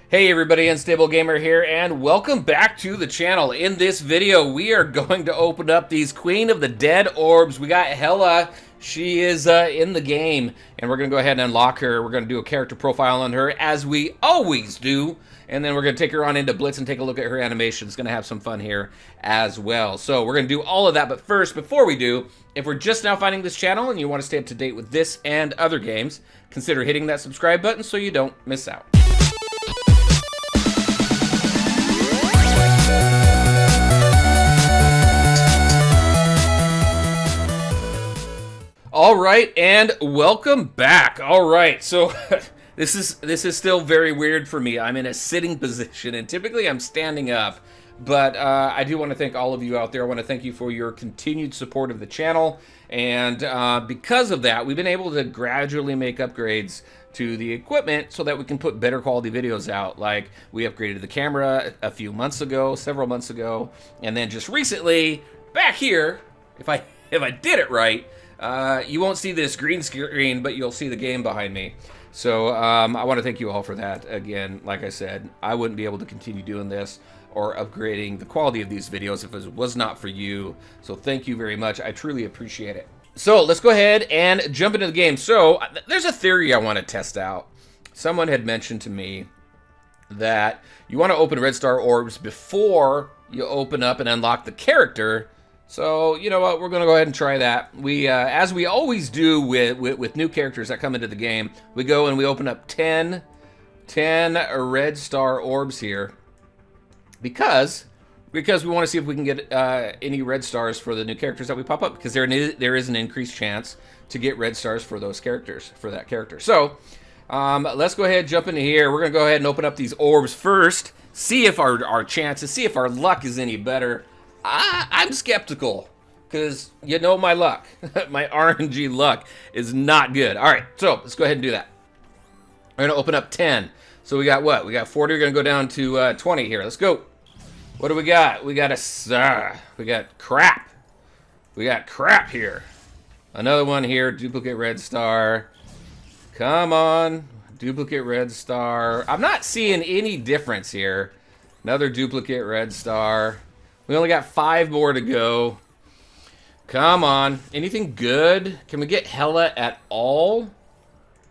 Hey everybody, Unstable Gamer here, and welcome back to the channel. In this video, we are going to open up these Queen of the Dead orbs. We got Hela. She is in the game, and we're going to go ahead and unlock her. We're going to do a character profile on her, as we always do, and then we're going to take her on into Blitz and take a look at her animation. It's going to have some fun here as well. So we're going to do all of that, but first, before we do, if we're just now finding this channel and you want to stay up to date with this and other games, consider hitting that subscribe button so you don't miss out. All right, and welcome back. All right, so this is still very weird for me. I'm in a sitting position, and typically I'm standing up. But I do want to thank all of you out there. I want to thank you for your continued support of the channel. And because of that, we've been able to gradually make upgrades to the equipment so that we can put better quality videos out. Like, we upgraded the camera a few months ago, several months ago. And then just recently, back here, if I did it right, you won't see this green screen, but you'll see the game behind me. So I want to thank you all for that. Again, like I said, I wouldn't be able to continue doing this or upgrading the quality of these videos if it was not for you. So thank you very much. I truly appreciate it. So let's go ahead and jump into the game. So there's a theory I want to test out. Someone had mentioned to me that you want to open Red Star orbs before you open up and unlock the character. So, you know what, we're going to go ahead and try that. We, as we always do with new characters that come into the game, we go and we open up 10 Red Star orbs here. Because we want to see if we can get any red stars for the new characters that we pop up. Because there is an increased chance to get red stars for those characters, for that character. So, let's go ahead and jump into here. We're going to go ahead and open up these orbs first. See if our chances, see if our luck is any better. I'm skeptical, because you know my luck. My RNG luck is not good. All right, so let's go ahead and do that. We're going to open up 10. So we got what? We got 40. We're going to go down to 20 here. Let's go. What do we got? We got we got crap. We got crap here. Another one here. Duplicate red star. Come on. Duplicate red star. I'm not seeing any difference here. Another duplicate red star. We only got 5 more to go. Come on. Anything good? Can we get Hela at all?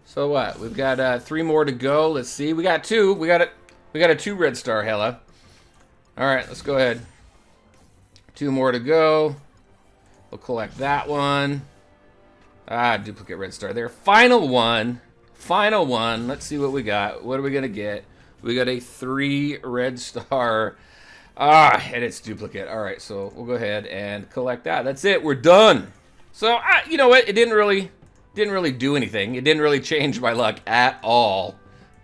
So what? We've got 3 more to go. Let's see. We got 2. We got a 2 red star Hela. All right, let's go ahead. 2 more to go. We'll collect that one. Duplicate red star there. Final one. Final one. Let's see what we got. What are we going to get? We got a 3 red star. And it's duplicate. All right, so we'll go ahead and collect that. That's it. We're done. So, you know what? It didn't really do anything. It didn't really change my luck at all.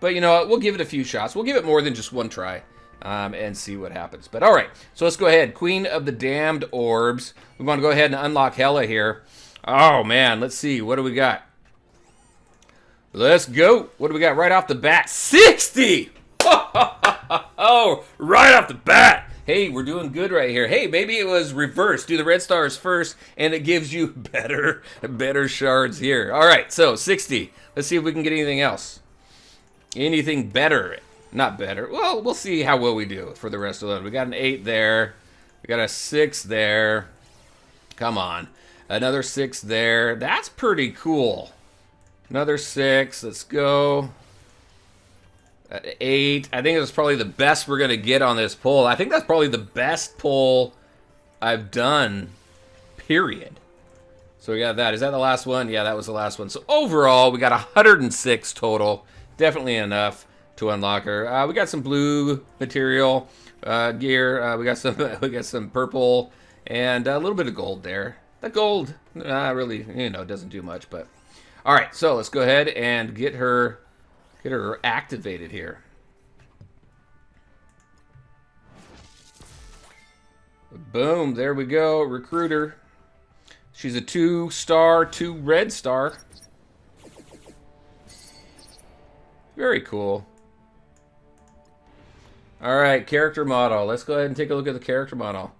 But you know what? We'll give it a few shots. We'll give it more than just one try and see what happens. But all right, so let's go ahead. Queen of the Damned orbs. We want to go ahead and unlock Hela here. Oh, man. Let's see. What do we got? Let's go. What do we got right off the bat? 60! Oh, right off the bat. Hey, we're doing good right here. Hey, maybe it was reversed. Do the red stars first, and it gives you better shards here. All right, so 60. Let's see if we can get anything else. Anything better. Not better. Well, we'll see how well we do for the rest of them. We got an 8 there. We got a 6 there. Come on. Another 6 there. That's pretty cool. Another 6. Let's go. 8. I think it's probably the best we're going to get on this pull. I think that's probably the best pull I've done, period. So we got that. Is that the last one? Yeah, that was the last one. So overall, we got 106 total. Definitely enough to unlock her. We got some blue material gear. We got some purple and a little bit of gold there. The gold, really, you know, doesn't do much. But all right, so let's go ahead and get her activated here. Boom, there we go. Recruiter. She's a 2-star, 2 red star. Very cool. All right, character model. Let's go ahead and take a look at the character model.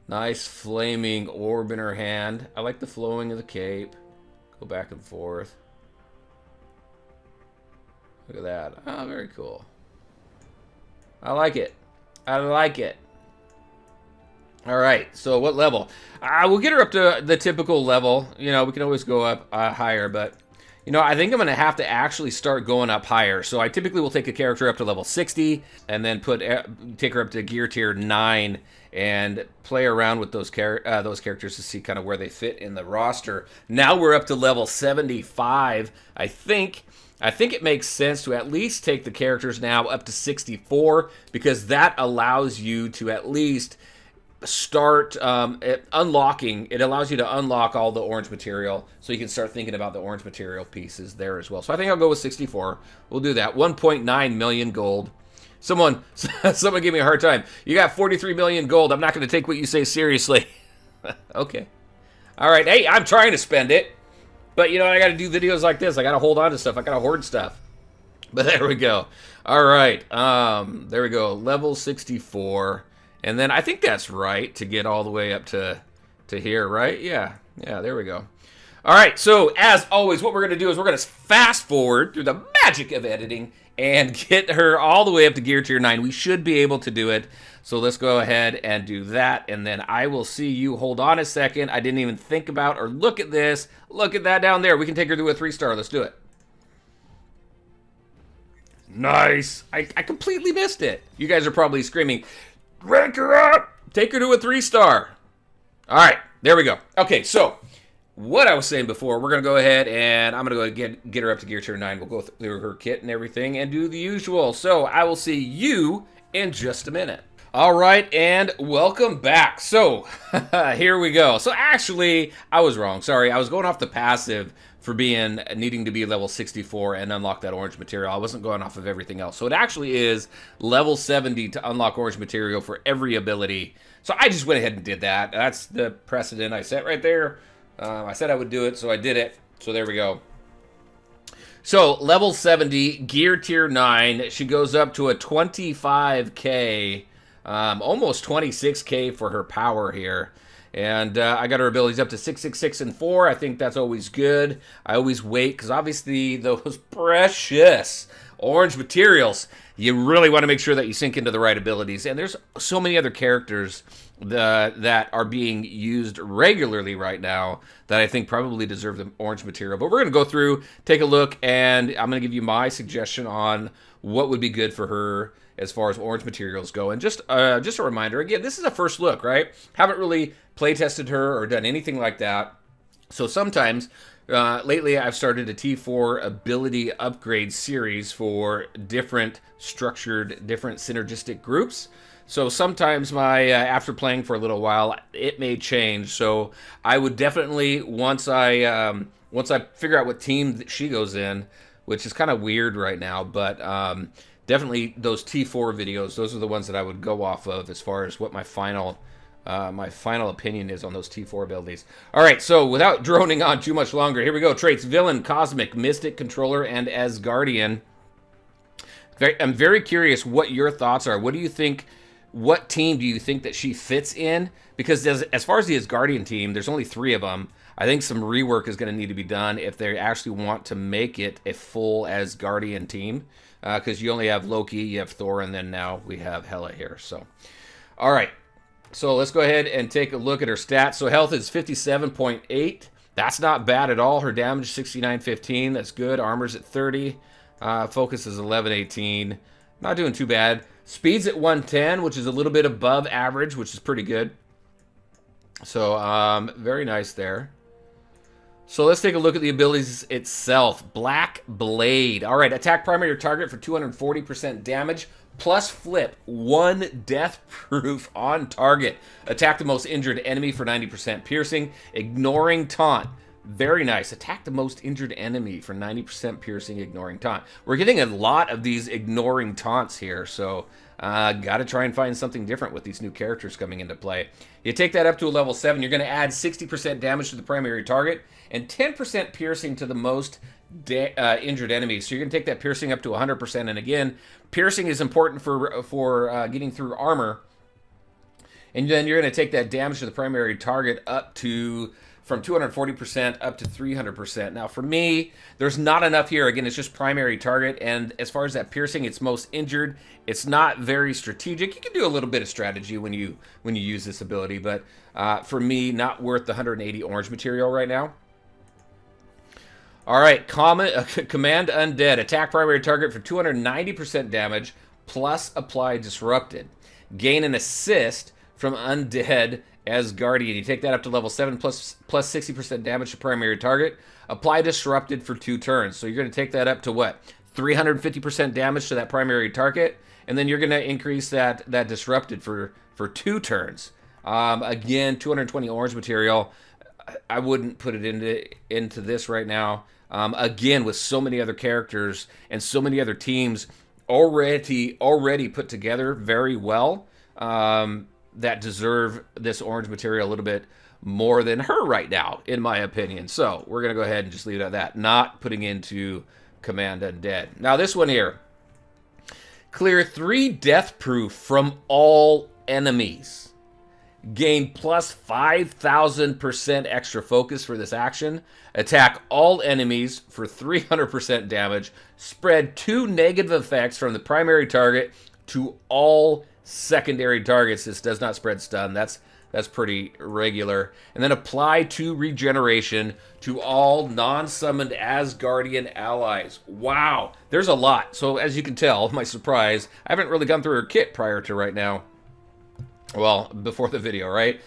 Nice flaming orb in her hand. I like the flowing of the cape. Go back and forth. Look at that. Oh, very cool. I like it. I like it. All right, so what level? We'll get her up to the typical level. You know, we can always go up higher, but, you know, I think I'm going to have to actually start going up higher. So I typically will take a character up to level 60 and then take her up to gear tier 9 and play around with those characters to see kind of where they fit in the roster. Now we're up to level 75, I think. I think it makes sense to at least take the characters now up to 64 because that allows you to at least start unlocking. It allows you to unlock all the orange material, so you can start thinking about the orange material pieces there as well. So I think I'll go with 64. We'll do that. 1.9 million gold. Someone gave me a hard time. You got 43 million gold. I'm not going to take what you say seriously. Okay. All right. Hey, I'm trying to spend it, but you know I got to do videos like this. I got to hold on to stuff. I got to hoard stuff. But there we go. All right. There we go. Level 64. And then I think that's right to get all the way up to here, right? Yeah, there we go. All right, so as always, what we're going to do is we're going to fast forward through the magic of editing and get her all the way up to gear tier 9. We should be able to do it. So let's go ahead and do that, and then I will see you. Hold on a second. I didn't even think about or look at this. Look at that down there. We can take her to a 3-star. Let's do it. Nice. I completely missed it. You guys are probably screaming, rank her up! Take her to a 3-star. All right, there we go. Okay, so what I was saying before, we're going to go ahead and I'm going to go get her up to gear tier 9. We'll go through her kit and everything and do the usual. So I will see you in just a minute. All right, and welcome back. So here we go. So actually, I was wrong. Sorry, I was going off the passive for needing to be level 64 and unlock that orange material. I wasn't going off of everything else. So it actually is level 70 to unlock orange material for every ability. So I just went ahead and did that. That's the precedent I set right there. I said I would do it, so I did it. So there we go. So level 70, gear tier 9. She goes up to a 25k, almost 26k for her power here. And I got her abilities up to 666 and 4. I think that's always good. I always wait because obviously those precious orange materials, you really want to make sure that you sink into the right abilities. And there's so many other characters that are being used regularly right now that I think probably deserve the orange material. But we're going to go through, take a look, and I'm going to give you my suggestion on what would be good for her as far as orange materials go. And just a reminder, again, this is a first look, right? Haven't really play tested her or done anything like that. So sometimes, lately I've started a T4 ability upgrade series for different structured, different synergistic groups. So sometimes after playing for a little while, it may change. So I would definitely, once I figure out what team she goes in, which is kind of weird right now, but definitely those T4 videos, those are the ones that I would go off of as far as what my final opinion is on those T4 abilities. All right, so without droning on too much longer, here we go. Traits: Villain, Cosmic, Mystic, Controller, and Asgardian. I'm very curious what your thoughts are. What do you think? What team do you think that she fits in? Because as far as the Asgardian team, there's only 3 of them. I think some rework is going to need to be done if they actually want to make it a full Asgardian team. Because you only have Loki, you have Thor, and then now we have Hela here. So, all right. So let's go ahead and take a look at her stats. So health is 57.8. That's not bad at all. Her damage 69.15. That's good. Armor's at 30. Focus is 11.18. Not doing too bad. Speed's at 110, which is a little bit above average, which is pretty good. So very nice there. So let's take a look at the abilities itself. Black Blade. All right, attack primary target for 240% damage. Plus flip, 1 death proof on target. Attack the most injured enemy for 90% piercing. Ignoring taunt. Very nice. Attack the most injured enemy for 90% piercing, ignoring taunt. We're getting a lot of these ignoring taunts here, so got to try and find something different with these new characters coming into play. You take that up to a level 7, you're going to add 60% damage to the primary target and 10% piercing to the most injured enemies. So you're going to take that piercing up to 100%. And again, piercing is important for getting through armor. And then you're going to take that damage to the primary target up to from 240% up to 300%. Now, for me, there's not enough here. Again, it's just primary target, and as far as that piercing, it's most injured. It's not very strategic. You can do a little bit of strategy when you use this ability, but for me, not worth the 180 orange material right now. All right, Command Undead. Attack primary target for 290% damage, plus apply Disrupted. Gain an assist from Undead as Guardian. You take that up to level 7, plus 60% damage to primary target. Apply Disrupted for 2 turns. So you're going to take that up to what? 350% damage to that primary target, and then you're going to increase that Disrupted for 2 turns. Again, 220 orange material. I wouldn't put it into this right now. Again, with so many other characters and so many other teams already put together very well, that deserve this orange material a little bit more than her right now, in my opinion. So we're going to go ahead and just leave it at that. Not putting into Command Undead. Now this one here. Clear 3 death proof from all enemies. Gain plus 5,000% extra focus for this action. Attack all enemies for 300% damage. Spread 2 negative effects from the primary target to all secondary targets. This does not spread stun. That's pretty regular. And then apply 2 regeneration to all non-summoned Asgardian allies. Wow, there's a lot. So as you can tell, my surprise, I haven't really gone through her kit prior to right now. Well, before the video, right?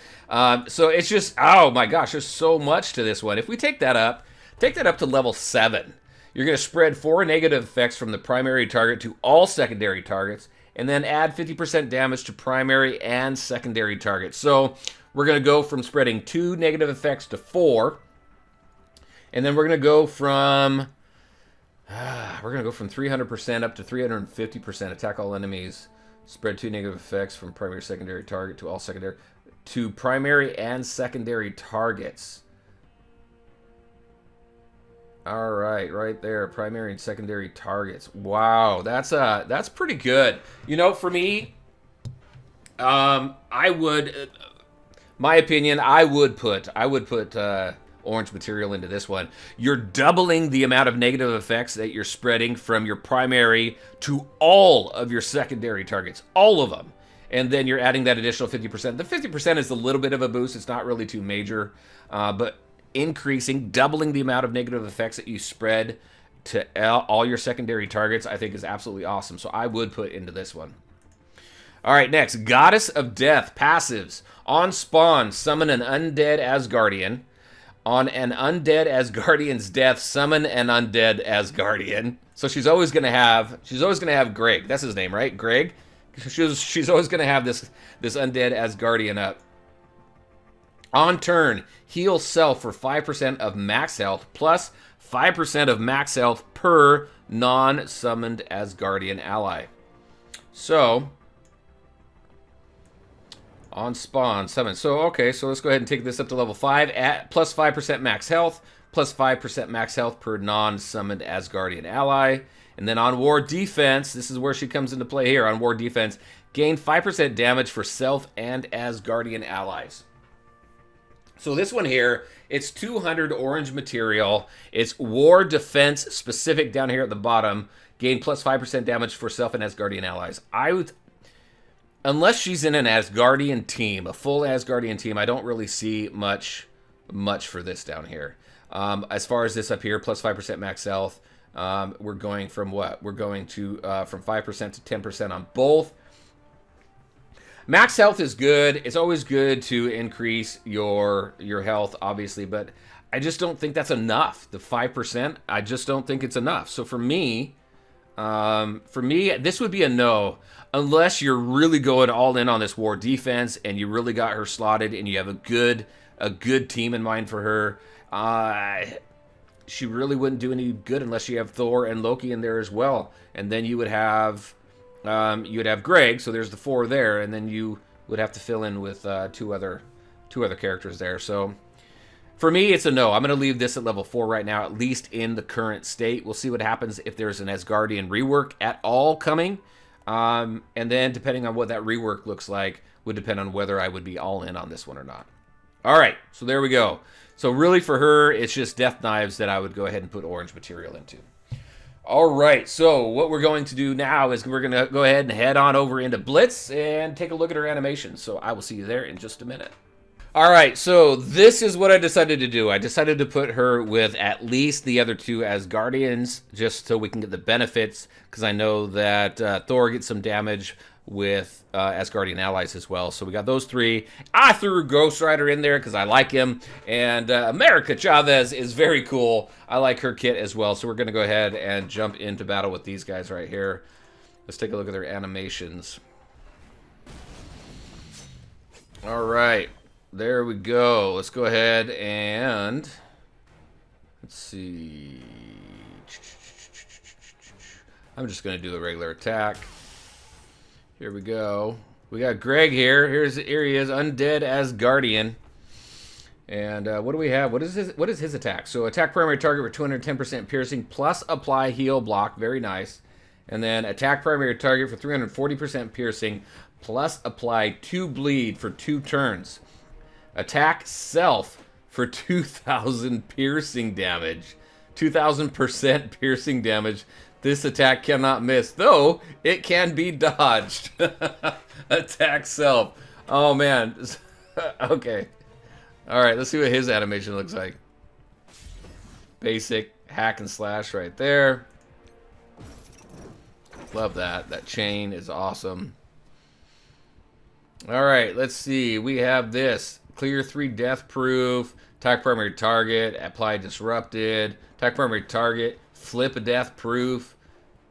So it's just, oh my gosh, there's so much to this one. If we take that up to level 7, you're going to spread 4 negative effects from the primary target to all secondary targets, and then add 50% damage to primary and secondary targets. So we're going to go from spreading 2 negative effects to 4, and then we're going to go from 300% up to 350%. Attack all enemies. Spread 2 negative effects from primary secondary target to all secondary to primary and secondary targets. All right, right there, primary and secondary targets. Wow, that's pretty good. You know, for me, I would, my opinion, I would put orange material into this one. You're doubling the amount of negative effects that you're spreading from your primary to all of your secondary targets, all of them. And then you're adding that additional 50%. The 50% is a little bit of a boost. It's not really too major, but doubling the amount of negative effects that you spread to all your secondary targets, I think is absolutely awesome. So I would put into this one. All right, next, Goddess of Death passives. On spawn, summon an undead Asgardian. On an undead Asgardian's death, summon an undead Asgardian. So she's always gonna have Greg. That's his name, right? Greg. She's always gonna have this undead Asgardian up. On turn, heal self for 5% of max health, plus 5% of max health per non-summoned Asgardian ally. So on spawn, summon. So, okay, so let's go ahead and take this up to level 5. At plus 5% max health, plus 5% max health per non-summoned Asgardian ally. And then on war defense, this is where she comes into play here. On war defense, gain 5% damage for self and Asgardian allies. So this one here, it's 200 orange material. It's war defense specific down here at the bottom. Gain plus 5% damage for self and Asgardian allies. Unless she's in an Asgardian team, a full Asgardian team, I don't really see much for this down here. As far as this up here, plus 5% max health, we're going from what? We're going to from 5% to 10% on both. Max health is good. It's always good to increase your health, obviously, but I just don't think that's enough. The 5%, I just don't think it's enough. So for me, this would be a no, unless you're really going all in on this war defense and you really got her slotted and you have a good team in mind for her. She really wouldn't do any good unless you have Thor and Loki in there as well, and then you would have Greg. So there's the 4 there, and then you would have to fill in with two other characters there. So for me, it's a no. I'm going to leave this at level 4 right now, at least in the current state. We'll see what happens if there's an Asgardian rework at all coming. And then depending on what that rework looks like would depend on whether I would be all in on this one or not. All right, so there we go. So really for her, it's just Death Knives that I would go ahead and put orange material into. All right, so what we're going to do now is we're going to go ahead and head on over into Blitz and take a look at her animation. So I will see you there in just a minute. All right, so this is what I decided to do. I decided to put her with at least the other two as Guardians, just so we can get the benefits, because I know that Thor gets some damage with Asgardian allies as well. So we got those three. I threw Ghost Rider in there because I like him. And America Chavez is very cool. I like her kit as well. So we're going to go ahead and jump into battle with these guys right here. Let's take a look at their animations. All right. There we go. Let's go ahead and... Let's see. I'm just going to do a regular attack. Here we go. We got Greg here. Here he is, Undead Asgardian. And what do we have? What is his attack? So attack primary target for 210% piercing plus apply heal block. Very nice. And then attack primary target for 340% piercing plus apply 2 bleed for 2 turns. Attack self for 2,000 piercing damage. 2,000% piercing damage. This attack cannot miss, though it can be dodged. Attack self. Oh, man. Okay. All right, let's see what his animation looks like. Basic hack and slash right there. Love that. That chain is awesome. All right, let's see. We have this. Clear 3 death proof. Attack primary target. Apply disrupted. Attack primary target. Flip a death proof.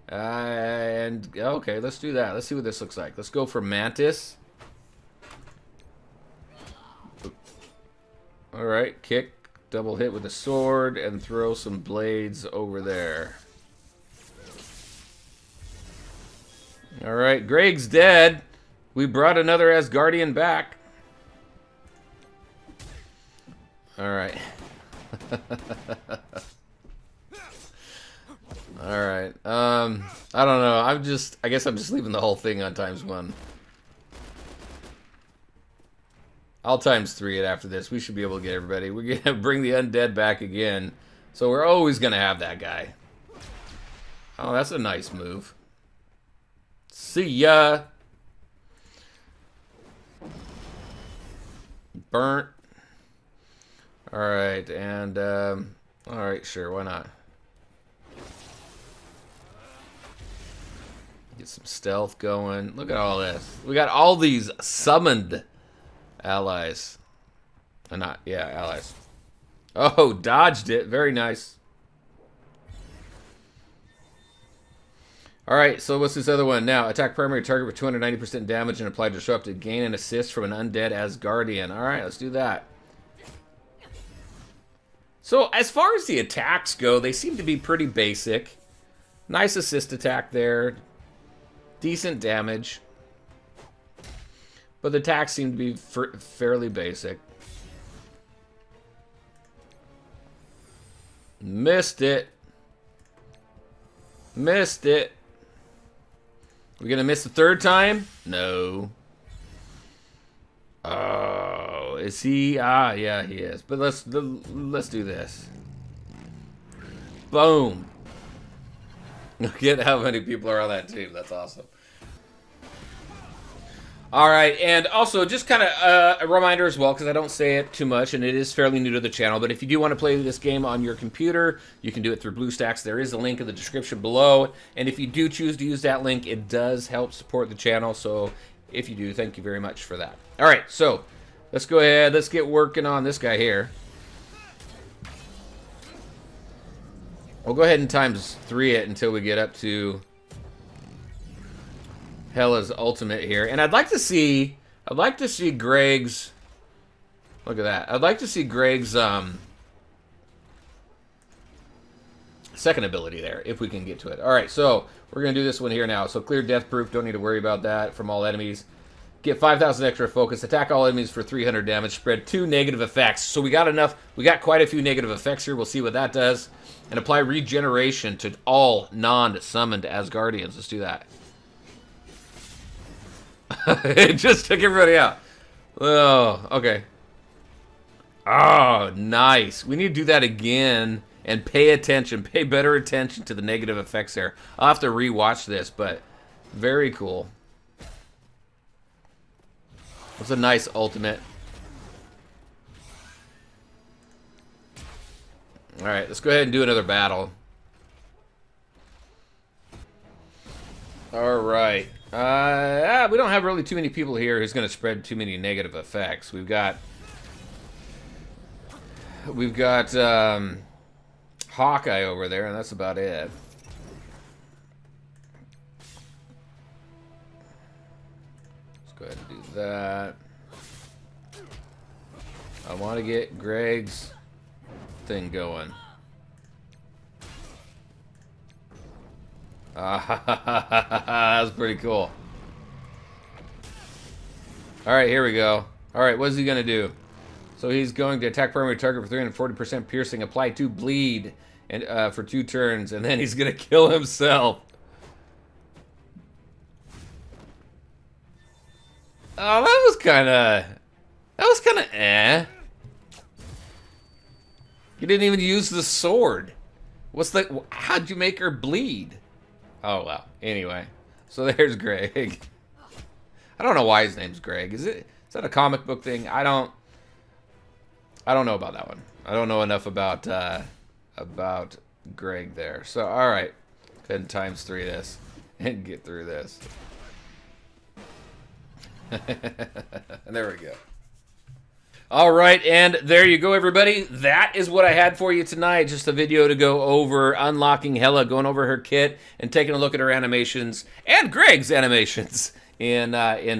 And okay, let's do that. Let's see what this looks like. Let's go for Mantis. All right, kick, double hit with a sword, and throw some blades over there. All right, Greg's dead. We brought another Asgardian back. All right. All right. I don't know. I guess I'm just leaving the whole thing on ×1. I'll ×3 it after this. We should be able to get everybody. We're going to bring the undead back again. So we're always going to have that guy. Oh, that's a nice move. See ya. Burnt. All right. And, all right, sure. Why not? Get some stealth going. Look at all this. We got all these summoned allies. Allies. Oh, dodged it. Very nice. All right, so what's this other one? Now, attack primary target for 290% damage and apply disrupted. Gain an assist from an undead Asgardian. All right, let's do that. So, as far as the attacks go, they seem to be pretty basic. Nice assist attack there. Decent damage. But the attacks seem to be fairly basic. Missed it. Missed it. We gonna miss the third time? No. Oh, is he? Ah, yeah, he is. But let's do this. Boom. Look at how many people are on that team. That's awesome. All right, and also just kind of a reminder as well, because I don't say it too much, and it is fairly new to the channel, but if you do want to play this game on your computer, you can do it through BlueStacks. There is a link in the description below, and if you do choose to use that link, it does help support the channel, so if you do, thank you very much for that. All right, so let's go ahead. Let's get working on this guy here. We'll go ahead and ×3 it until we get up to Hela's ultimate here. And I'd like to see Greg's, look at that. I'd like to see Greg's second ability there, if we can get to it. All right, so we're going to do this one here now. So clear death proof, don't need to worry about that from all enemies. Get 5,000 extra focus, attack all enemies for 300 damage, spread 2 negative effects. So we got enough, we got quite a few negative effects here. We'll see what that does. And apply regeneration to all non-summoned Asgardians. Let's do that. It just took everybody out. Oh, okay. Oh, nice. We need to do that again and pay attention. Pay better attention to the negative effects there. I'll have to rewatch this, but very cool. It's a nice ultimate. All right, let's go ahead and do another battle. All right. We don't have really too many people here who's going to spread too many negative effects. We've got Hawkeye over there, and that's about it. Let's go ahead and do that. I want to get Greg's thing going. That's pretty cool. Alright, here we go. Alright, what is he going to do? So he's going to attack primary target for 340% piercing, apply 2 bleed and for 2 turns, and then he's going to kill himself. Oh, that was kind of eh. You didn't even use the sword. How'd you make her bleed? Oh, well. Anyway. So there's Greg. I don't know why his name's Greg. Is that a comic book thing? I don't know about that one. I don't know enough about Greg there. So, all right. Go ahead and times 3 this and get through this. There we go. All right, and there you go, everybody. That is what I had for you tonight. Just a video to go over unlocking Hela, going over her kit, and taking a look at her animations and Greg's animations in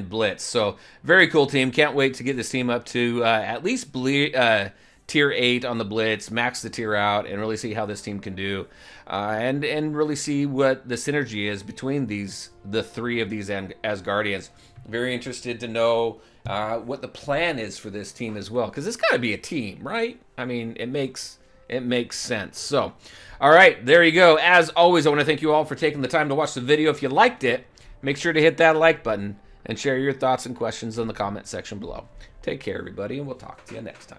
Blitz. So very cool team. Can't wait to get this team up to at least tier 8 on the Blitz, max the tier out, and really see how this team can do, and really see what the synergy is between the 3 of these Asgardians. Very interested to know what the plan is for this team as well, because it's got to be a team, right? I mean, it makes sense. So, all right, there you go. As always, I want to thank you all for taking the time to watch the video. If you liked it, make sure to hit that like button and share your thoughts and questions in the comment section below. Take care, everybody, and we'll talk to you next time.